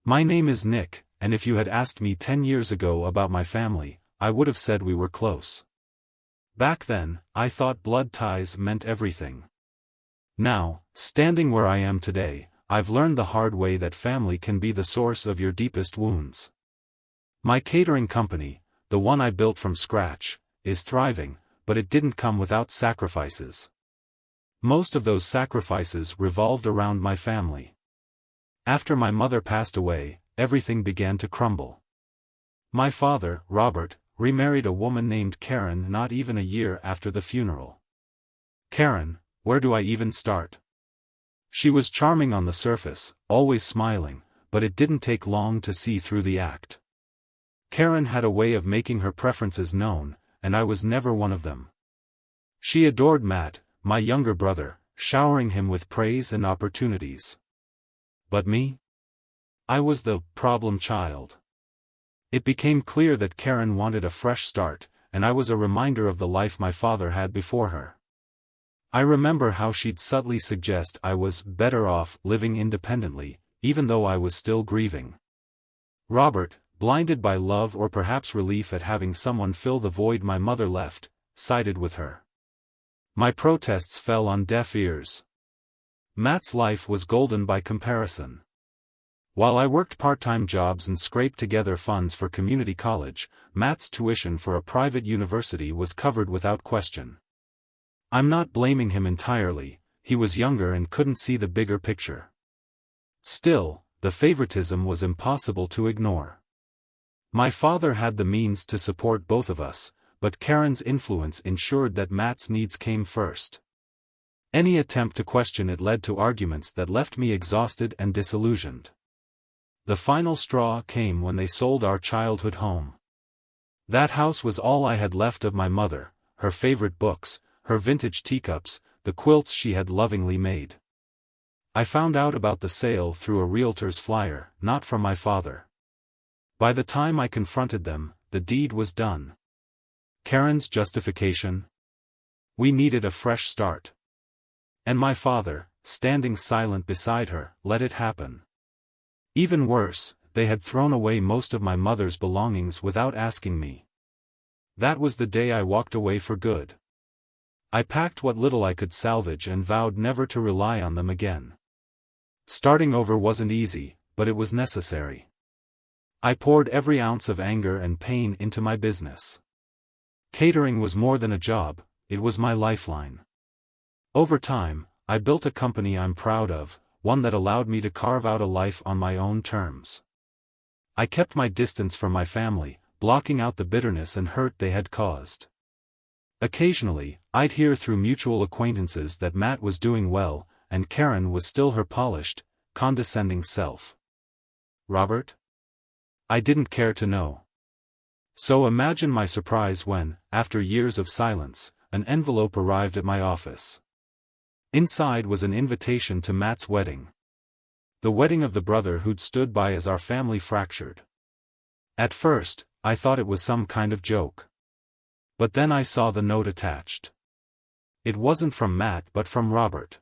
My name is Nick, and if you had asked me 10 years ago about my family, I would have said we were close. Back then, I thought blood ties meant everything. Now, standing where I am today, I've learned the hard way that family can be the source of your deepest wounds. My catering company, the one I built from scratch, is thriving, but it didn't come without sacrifices. Most of those sacrifices revolved around my family. After my mother passed away, everything began to crumble. My father, Robert, remarried a woman named Karen not even a year after the funeral. Karen, where do I even start? She was charming on the surface, always smiling, but it didn't take long to see through the act. Karen had a way of making her preferences known, and I was never one of them. She adored Matt, my younger brother, showering him with praise and opportunities. But me? I was the problem child. It became clear that Karen wanted a fresh start, and I was a reminder of the life my father had before her. I remember how she'd subtly suggest I was better off living independently, even though I was still grieving. Robert, blinded by love or perhaps relief at having someone fill the void my mother left, sided with her. My protests fell on deaf ears. Matt's life was golden by comparison. While I worked part-time jobs and scraped together funds for community college, Matt's tuition for a private university was covered without question. I'm not blaming him entirely, he was younger and couldn't see the bigger picture. Still, the favoritism was impossible to ignore. My father had the means to support both of us, but Karen's influence ensured that Matt's needs came first. Any attempt to question it led to arguments that left me exhausted and disillusioned. The final straw came when they sold our childhood home. That house was all I had left of my mother, her favorite books, her vintage teacups, the quilts she had lovingly made. I found out about the sale through a realtor's flyer, not from my father. By the time I confronted them, the deed was done. Karen's justification? We needed a fresh start. And my father, standing silent beside her, let it happen. Even worse, they had thrown away most of my mother's belongings without asking me. That was the day I walked away for good. I packed what little I could salvage and vowed never to rely on them again. Starting over wasn't easy, but it was necessary. I poured every ounce of anger and pain into my business. Catering was more than a job, it was my lifeline. Over time, I built a company I'm proud of, one that allowed me to carve out a life on my own terms. I kept my distance from my family, blocking out the bitterness and hurt they had caused. Occasionally, I'd hear through mutual acquaintances that Matt was doing well, and Karen was still her polished, condescending self. Robert? I didn't care to know. So imagine my surprise when, after years of silence, an envelope arrived at my office. Inside was an invitation to Matt's wedding. The wedding of the brother who'd stood by as our family fractured. At first, I thought it was some kind of joke. But then I saw the note attached. It wasn't from Matt but from Robert.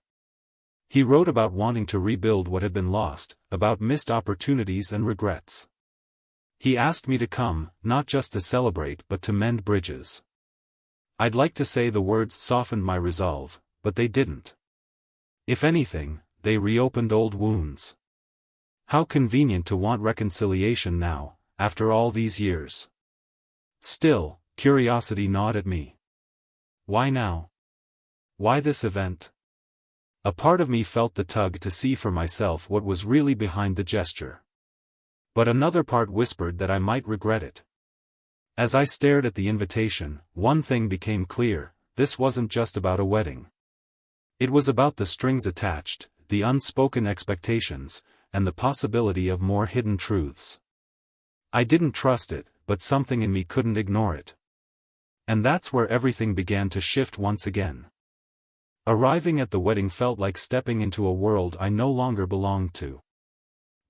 He wrote about wanting to rebuild what had been lost, about missed opportunities and regrets. He asked me to come, not just to celebrate but to mend bridges. I'd like to say the words softened my resolve, but they didn't. If anything, they reopened old wounds. How convenient to want reconciliation now, after all these years. Still, curiosity gnawed at me. Why now? Why this event? A part of me felt the tug to see for myself what was really behind the gesture. But another part whispered that I might regret it. As I stared at the invitation, one thing became clear: this wasn't just about a wedding. It was about the strings attached, the unspoken expectations, and the possibility of more hidden truths. I didn't trust it, but something in me couldn't ignore it. And that's where everything began to shift once again. Arriving at the wedding felt like stepping into a world I no longer belonged to.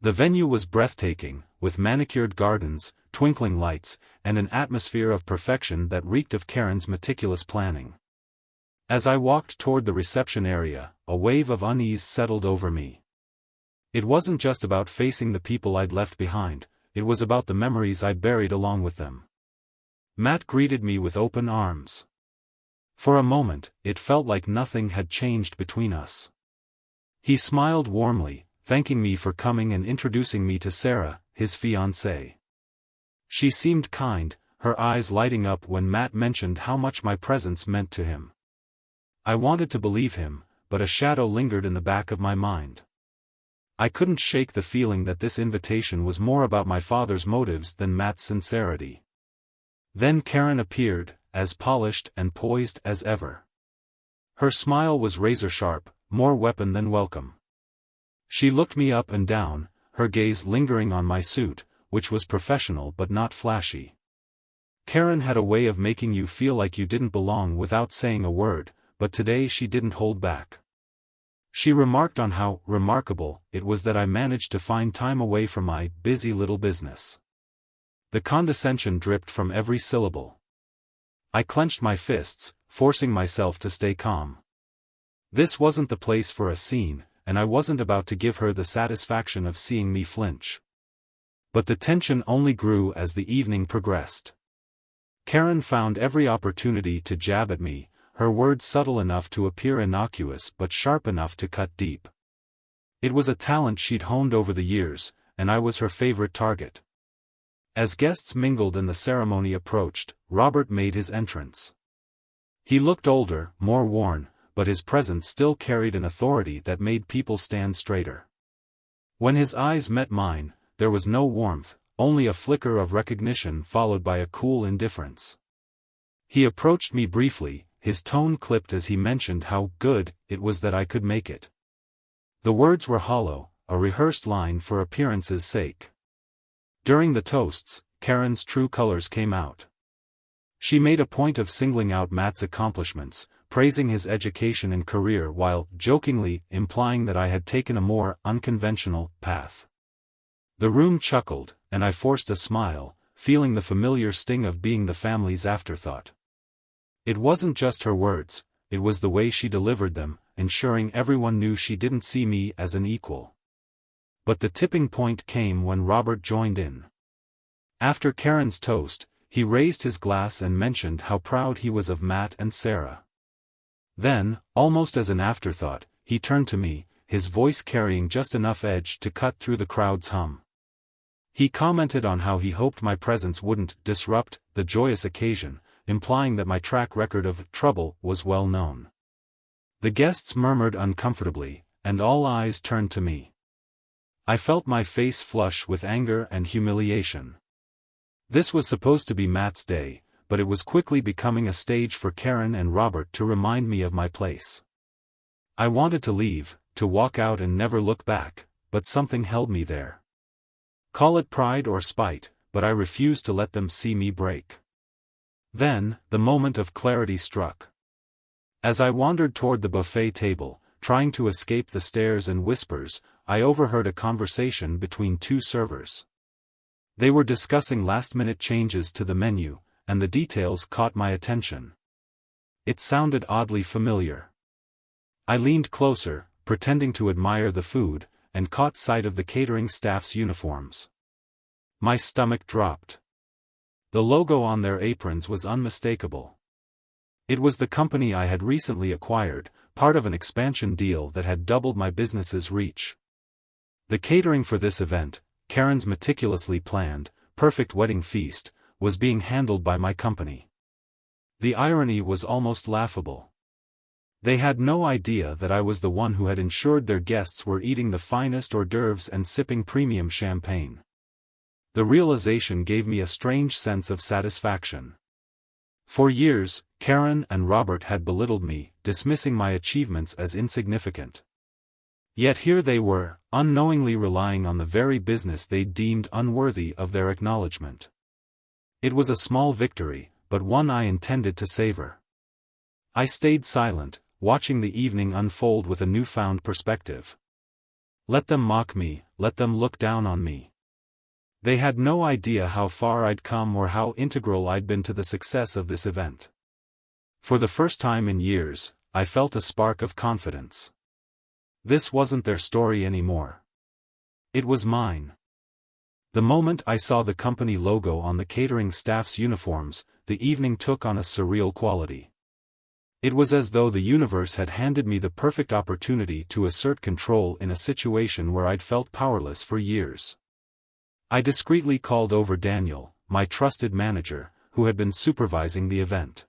The venue was breathtaking, with manicured gardens, twinkling lights, and an atmosphere of perfection that reeked of Karen's meticulous planning. As I walked toward the reception area, a wave of unease settled over me. It wasn't just about facing the people I'd left behind, it was about the memories I'd buried along with them. Matt greeted me with open arms. For a moment, it felt like nothing had changed between us. He smiled warmly, thanking me for coming and introducing me to Sarah, his fiancée. She seemed kind, her eyes lighting up when Matt mentioned how much my presence meant to him. I wanted to believe him, but a shadow lingered in the back of my mind. I couldn't shake the feeling that this invitation was more about my father's motives than Matt's sincerity. Then Karen appeared, as polished and poised as ever. Her smile was razor-sharp, more weapon than welcome. She looked me up and down, her gaze lingering on my suit, which was professional but not flashy. Karen had a way of making you feel like you didn't belong without saying a word, but today she didn't hold back. She remarked on how remarkable it was that I managed to find time away from my busy little business. The condescension dripped from every syllable. I clenched my fists, forcing myself to stay calm. This wasn't the place for a scene, and I wasn't about to give her the satisfaction of seeing me flinch. But the tension only grew as the evening progressed. Karen found every opportunity to jab at me, her words subtle enough to appear innocuous but sharp enough to cut deep. It was a talent she'd honed over the years, and I was her favorite target. As guests mingled and the ceremony approached, Robert made his entrance. He looked older, more worn, but his presence still carried an authority that made people stand straighter. When his eyes met mine, there was no warmth, only a flicker of recognition followed by a cool indifference. He approached me briefly, his tone clipped as he mentioned how good it was that I could make it. The words were hollow, a rehearsed line for appearance's sake. During the toasts, Karen's true colors came out. She made a point of singling out Matt's accomplishments, praising his education and career while jokingly implying that I had taken a more unconventional path. The room chuckled, and I forced a smile, feeling the familiar sting of being the family's afterthought. It wasn't just her words, it was the way she delivered them, ensuring everyone knew she didn't see me as an equal. But the tipping point came when Robert joined in. After Karen's toast, he raised his glass and mentioned how proud he was of Matt and Sarah. Then, almost as an afterthought, he turned to me, his voice carrying just enough edge to cut through the crowd's hum. He commented on how he hoped my presence wouldn't disrupt the joyous occasion, implying that my track record of trouble was well known. The guests murmured uncomfortably, and all eyes turned to me. I felt my face flush with anger and humiliation. This was supposed to be Matt's day, but it was quickly becoming a stage for Karen and Robert to remind me of my place. I wanted to leave, to walk out and never look back, but something held me there. Call it pride or spite, but I refused to let them see me break. Then, the moment of clarity struck. As I wandered toward the buffet table, trying to escape the stares and whispers, I overheard a conversation between two servers. They were discussing last-minute changes to the menu, and the details caught my attention. It sounded oddly familiar. I leaned closer, pretending to admire the food, and caught sight of the catering staff's uniforms. My stomach dropped. The logo on their aprons was unmistakable. It was the company I had recently acquired, part of an expansion deal that had doubled my business's reach. The catering for this event, Karen's meticulously planned, perfect wedding feast, was being handled by my company. The irony was almost laughable. They had no idea that I was the one who had ensured their guests were eating the finest hors d'oeuvres and sipping premium champagne. The realization gave me a strange sense of satisfaction. For years, Karen and Robert had belittled me, dismissing my achievements as insignificant. Yet here they were, unknowingly relying on the very business they deemed unworthy of their acknowledgement. It was a small victory, but one I intended to savor. I stayed silent, watching the evening unfold with a newfound perspective. Let them mock me, let them look down on me. They had no idea how far I'd come or how integral I'd been to the success of this event. For the first time in years, I felt a spark of confidence. This wasn't their story anymore. It was mine. The moment I saw the company logo on the catering staff's uniforms, the evening took on a surreal quality. It was as though the universe had handed me the perfect opportunity to assert control in a situation where I'd felt powerless for years. I discreetly called over Daniel, my trusted manager, who had been supervising the event.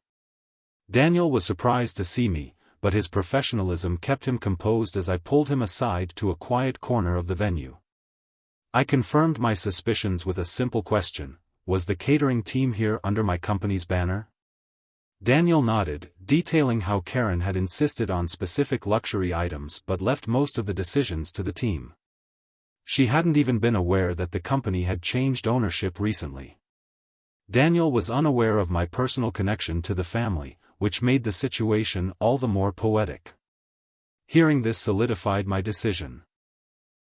Daniel was surprised to see me, but his professionalism kept him composed as I pulled him aside to a quiet corner of the venue. I confirmed my suspicions with a simple question: was the catering team here under my company's banner? Daniel nodded, detailing how Karen had insisted on specific luxury items but left most of the decisions to the team. She hadn't even been aware that the company had changed ownership recently. Daniel was unaware of my personal connection to the family, which made the situation all the more poetic. Hearing this solidified my decision.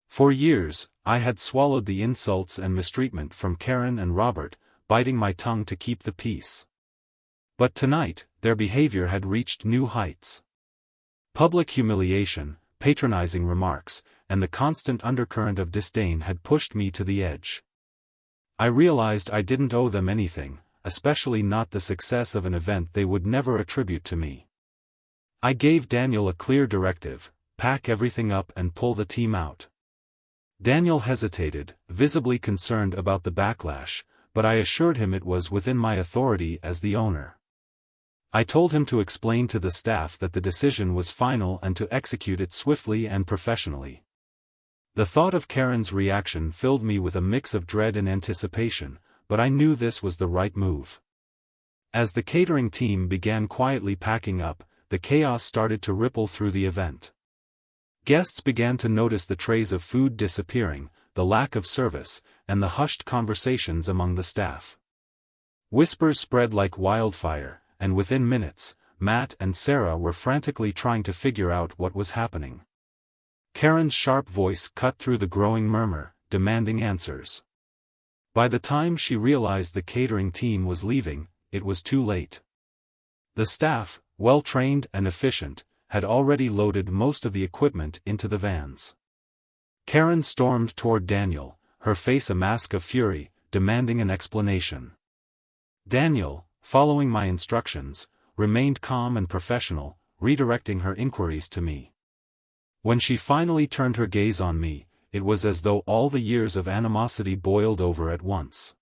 For years, I had swallowed the insults and mistreatment from Karen and Robert, biting my tongue to keep the peace. But tonight, their behavior had reached new heights. Public humiliation, patronizing remarks, and the constant undercurrent of disdain had pushed me to the edge. I realized I didn't owe them anything, especially not the success of an event they would never attribute to me. I gave Daniel a clear directive: pack everything up and pull the team out. Daniel hesitated, visibly concerned about the backlash, but I assured him it was within my authority as the owner. I told him to explain to the staff that the decision was final and to execute it swiftly and professionally. The thought of Karen's reaction filled me with a mix of dread and anticipation, but I knew this was the right move. As the catering team began quietly packing up, the chaos started to ripple through the event. Guests began to notice the trays of food disappearing, the lack of service, and the hushed conversations among the staff. Whispers spread like wildfire, and within minutes, Matt and Sarah were frantically trying to figure out what was happening. Karen's sharp voice cut through the growing murmur, demanding answers. By the time she realized the catering team was leaving, it was too late. The staff, well-trained and efficient, had already loaded most of the equipment into the vans. Karen stormed toward Daniel, her face a mask of fury, demanding an explanation. Daniel, following my instructions, remained calm and professional, redirecting her inquiries to me. When she finally turned her gaze on me, it was as though all the years of animosity boiled over at once.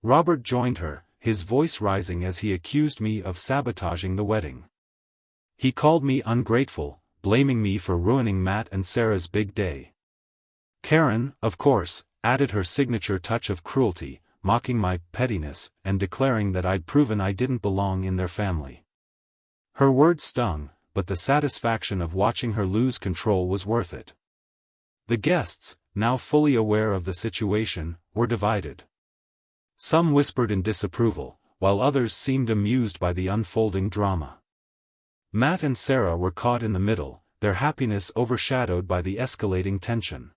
Robert joined her, his voice rising as he accused me of sabotaging the wedding. He called me ungrateful, blaming me for ruining Matt and Sarah's big day. Karen, of course, added her signature touch of cruelty, mocking my pettiness and declaring that I'd proven I didn't belong in their family. Her words stung, but the satisfaction of watching her lose control was worth it. The guests, now fully aware of the situation, were divided. Some whispered in disapproval, while others seemed amused by the unfolding drama. Matt and Sarah were caught in the middle, their happiness overshadowed by the escalating tension.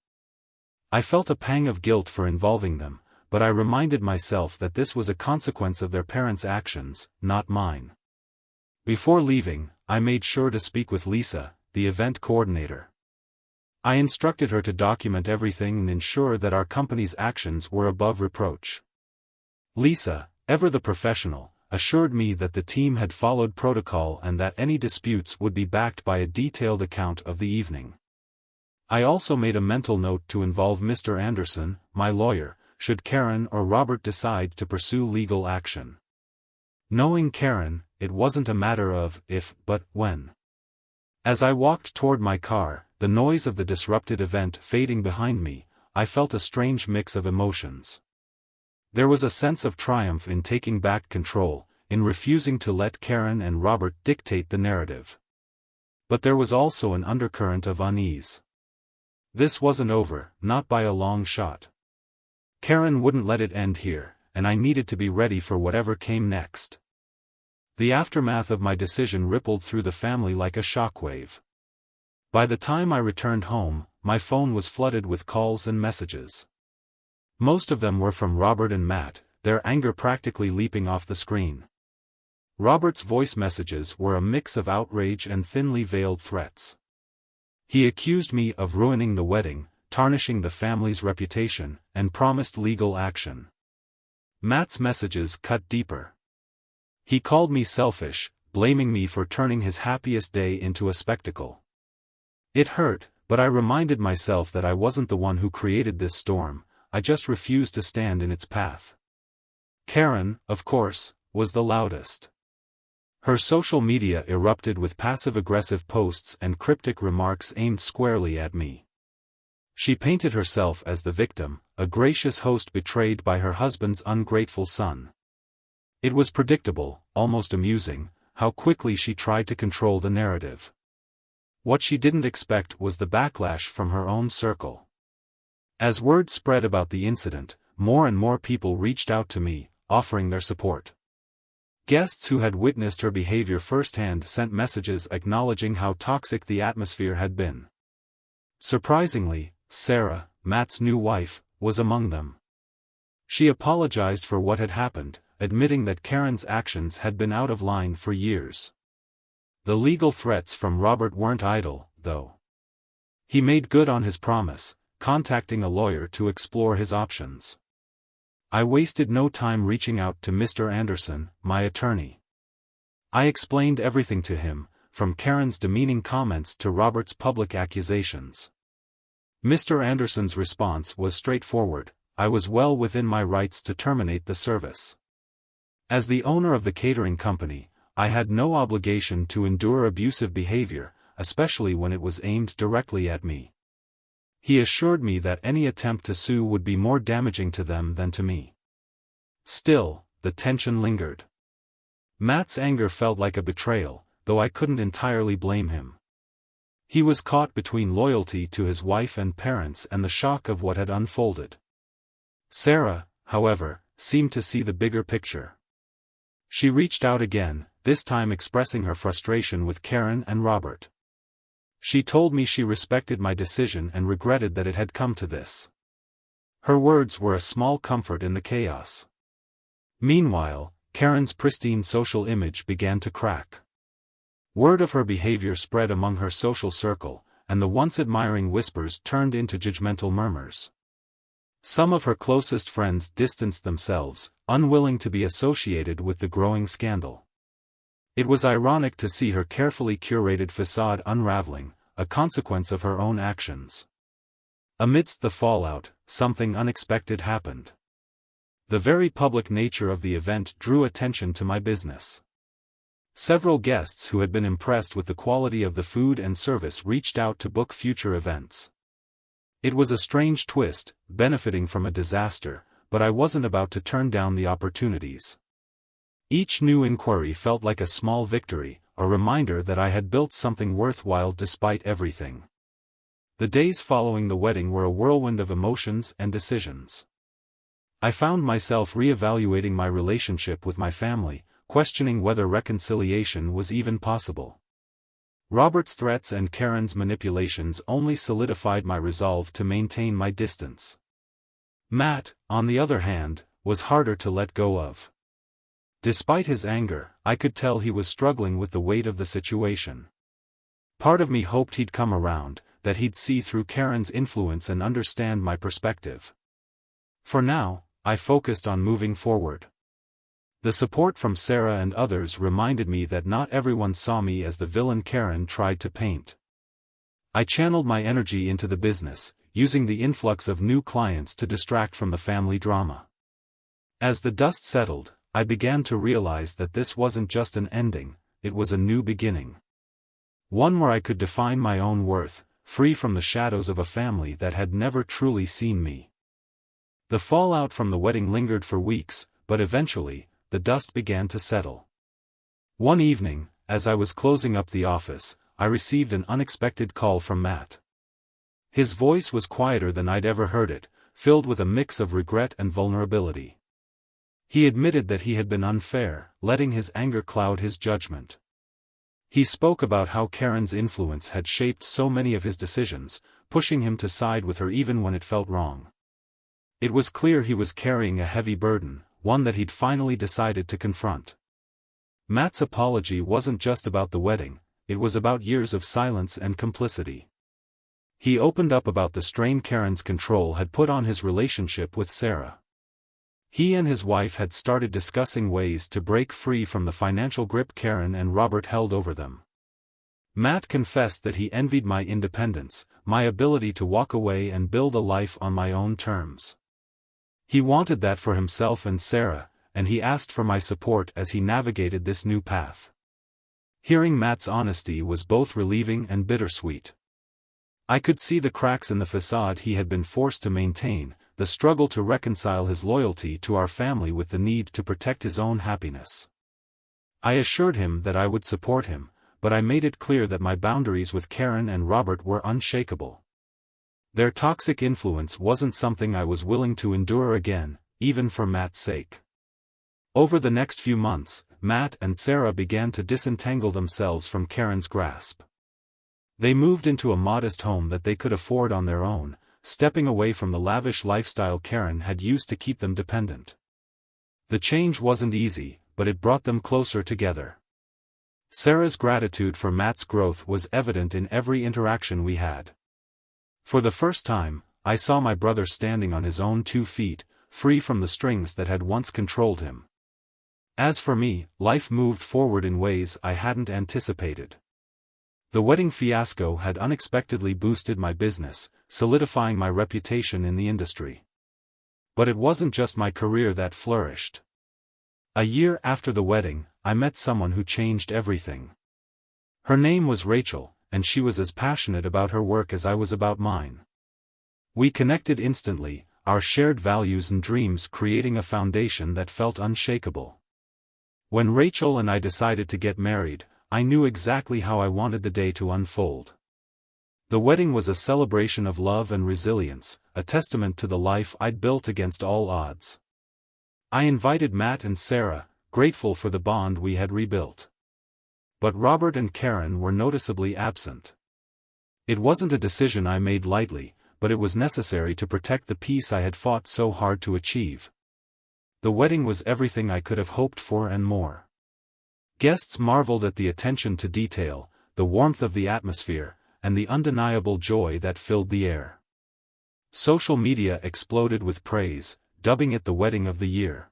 I felt a pang of guilt for involving them, but I reminded myself that this was a consequence of their parents' actions, not mine. Before leaving, I made sure to speak with Lisa, the event coordinator. I instructed her to document everything and ensure that our company's actions were above reproach. Lisa, ever the professional, assured me that the team had followed protocol and that any disputes would be backed by a detailed account of the evening. I also made a mental note to involve Mr. Anderson, my lawyer, should Karen or Robert decide to pursue legal action. Knowing Karen, it wasn't a matter of if, but when. As I walked toward my car, the noise of the disrupted event fading behind me, I felt a strange mix of emotions. There was a sense of triumph in taking back control, in refusing to let Karen and Robert dictate the narrative. But there was also an undercurrent of unease. This wasn't over, not by a long shot. Karen wouldn't let it end here, and I needed to be ready for whatever came next. The aftermath of my decision rippled through the family like a shockwave. By the time I returned home, my phone was flooded with calls and messages. Most of them were from Robert and Matt, their anger practically leaping off the screen. Robert's voice messages were a mix of outrage and thinly veiled threats. He accused me of ruining the wedding, tarnishing the family's reputation, and promised legal action. Matt's messages cut deeper. He called me selfish, blaming me for turning his happiest day into a spectacle. It hurt, but I reminded myself that I wasn't the one who created this storm, I just refused to stand in its path. Karen, of course, was the loudest. Her social media erupted with passive-aggressive posts and cryptic remarks aimed squarely at me. She painted herself as the victim, a gracious host betrayed by her husband's ungrateful son. It was predictable, almost amusing, how quickly she tried to control the narrative. What she didn't expect was the backlash from her own circle. As word spread about the incident, more and more people reached out to me, offering their support. Guests who had witnessed her behavior firsthand sent messages acknowledging how toxic the atmosphere had been. Surprisingly, Sarah, Matt's new wife, was among them. She apologized for what had happened, admitting that Karen's actions had been out of line for years. The legal threats from Robert weren't idle, though. He made good on his promise, contacting a lawyer to explore his options. I wasted no time reaching out to Mr. Anderson, my attorney. I explained everything to him, from Karen's demeaning comments to Robert's public accusations. Mr. Anderson's response was straightforward: I was well within my rights to terminate the service. As the owner of the catering company, I had no obligation to endure abusive behavior, especially when it was aimed directly at me. He assured me that any attempt to sue would be more damaging to them than to me. Still, the tension lingered. Matt's anger felt like a betrayal, though I couldn't entirely blame him. He was caught between loyalty to his wife and parents and the shock of what had unfolded. Sarah, however, seemed to see the bigger picture. She reached out again, this time expressing her frustration with Karen and Robert. She told me she respected my decision and regretted that it had come to this. Her words were a small comfort in the chaos. Meanwhile, Karen's pristine social image began to crack. Word of her behavior spread among her social circle, and the once admiring whispers turned into judgmental murmurs. Some of her closest friends distanced themselves, unwilling to be associated with the growing scandal. It was ironic to see her carefully curated facade unraveling, a consequence of her own actions. Amidst the fallout, something unexpected happened. The very public nature of the event drew attention to my business. Several guests who had been impressed with the quality of the food and service reached out to book future events. It was a strange twist, benefiting from a disaster, but I wasn't about to turn down the opportunities. Each new inquiry felt like a small victory, a reminder that I had built something worthwhile despite everything. The days following the wedding were a whirlwind of emotions and decisions. I found myself reevaluating my relationship with my family, questioning whether reconciliation was even possible. Robert's threats and Karen's manipulations only solidified my resolve to maintain my distance. Matt, on the other hand, was harder to let go of. Despite his anger, I could tell he was struggling with the weight of the situation. Part of me hoped he'd come around, that he'd see through Karen's influence and understand my perspective. For now, I focused on moving forward. The support from Sarah and others reminded me that not everyone saw me as the villain Karen tried to paint. I channeled my energy into the business, using the influx of new clients to distract from the family drama. As the dust settled, I began to realize that this wasn't just an ending, it was a new beginning. One where I could define my own worth, free from the shadows of a family that had never truly seen me. The fallout from the wedding lingered for weeks, but eventually, the dust began to settle. One evening, as I was closing up the office, I received an unexpected call from Matt. His voice was quieter than I'd ever heard it, filled with a mix of regret and vulnerability. He admitted that he had been unfair, letting his anger cloud his judgment. He spoke about how Karen's influence had shaped so many of his decisions, pushing him to side with her even when it felt wrong. It was clear he was carrying a heavy burden, one that he'd finally decided to confront. Matt's apology wasn't just about the wedding, it was about years of silence and complicity. He opened up about the strain Karen's control had put on his relationship with Sarah. He and his wife had started discussing ways to break free from the financial grip Karen and Robert held over them. Matt confessed that he envied my independence, my ability to walk away and build a life on my own terms. He wanted that for himself and Sarah, and he asked for my support as he navigated this new path. Hearing Matt's honesty was both relieving and bittersweet. I could see the cracks in the facade he had been forced to maintain, the struggle to reconcile his loyalty to our family with the need to protect his own happiness. I assured him that I would support him, but I made it clear that my boundaries with Karen and Robert were unshakable. Their toxic influence wasn't something I was willing to endure again, even for Matt's sake. Over the next few months, Matt and Sarah began to disentangle themselves from Karen's grasp. They moved into a modest home that they could afford on their own, stepping away from the lavish lifestyle Karen had used to keep them dependent. The change wasn't easy, but it brought them closer together. Sarah's gratitude for Matt's growth was evident in every interaction we had. For the first time, I saw my brother standing on his own 2 feet, free from the strings that had once controlled him. As for me, life moved forward in ways I hadn't anticipated. The wedding fiasco had unexpectedly boosted my business, solidifying my reputation in the industry. But it wasn't just my career that flourished. A year after the wedding, I met someone who changed everything. Her name was Rachel, and she was as passionate about her work as I was about mine. We connected instantly, our shared values and dreams creating a foundation that felt unshakable. When Rachel and I decided to get married, I knew exactly how I wanted the day to unfold. The wedding was a celebration of love and resilience, a testament to the life I'd built against all odds. I invited Matt and Sarah, grateful for the bond we had rebuilt. But Robert and Karen were noticeably absent. It wasn't a decision I made lightly, but it was necessary to protect the peace I had fought so hard to achieve. The wedding was everything I could have hoped for and more. Guests marveled at the attention to detail, the warmth of the atmosphere, and the undeniable joy that filled the air. Social media exploded with praise, dubbing it the wedding of the year.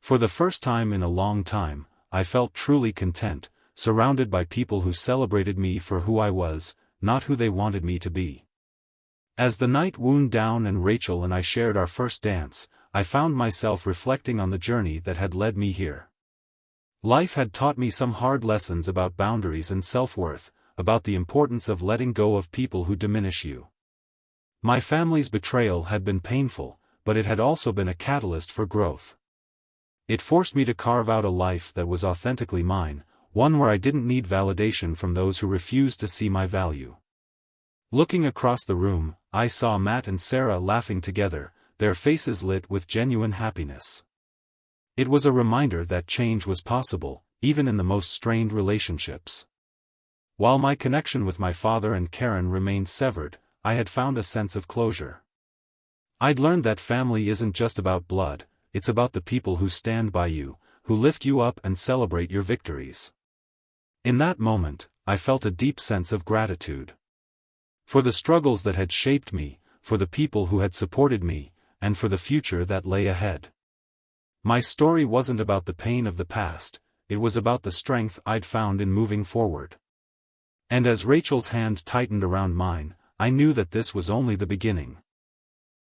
For the first time in a long time, I felt truly content, surrounded by people who celebrated me for who I was, not who they wanted me to be. As the night wound down and Rachel and I shared our first dance, I found myself reflecting on the journey that had led me here. Life had taught me some hard lessons about boundaries and self-worth, about the importance of letting go of people who diminish you. My family's betrayal had been painful, but it had also been a catalyst for growth. It forced me to carve out a life that was authentically mine, one where I didn't need validation from those who refused to see my value. Looking across the room, I saw Matt and Sarah laughing together, their faces lit with genuine happiness. It was a reminder that change was possible, even in the most strained relationships. While my connection with my father and Karen remained severed, I had found a sense of closure. I'd learned that family isn't just about blood, it's about the people who stand by you, who lift you up and celebrate your victories. In that moment, I felt a deep sense of gratitude. For the struggles that had shaped me, for the people who had supported me, and for the future that lay ahead. My story wasn't about the pain of the past, it was about the strength I'd found in moving forward. And as Rachel's hand tightened around mine, I knew that this was only the beginning.